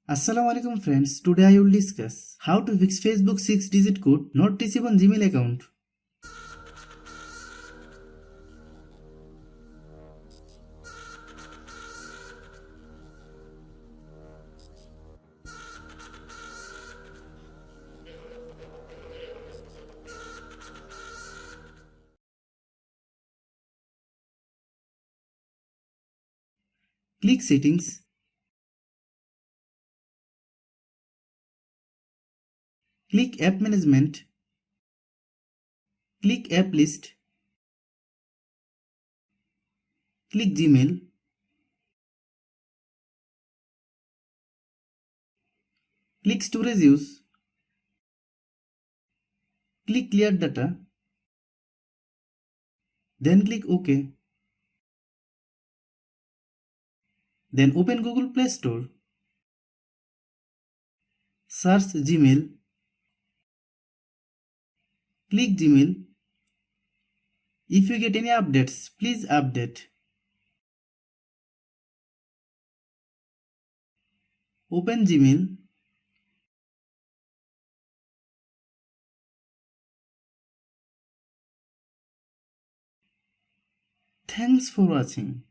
Assalamualaikum friends, today I will discuss how to fix Facebook 6-digit code not received on Gmail account. Click Settings, click App Management, click App List, click Gmail, click Storage Use, click Clear Data, then click OK. Then open Google Play Store, search Gmail, click Gmail. If you get any updates, please update. Open Gmail. Thanks for watching.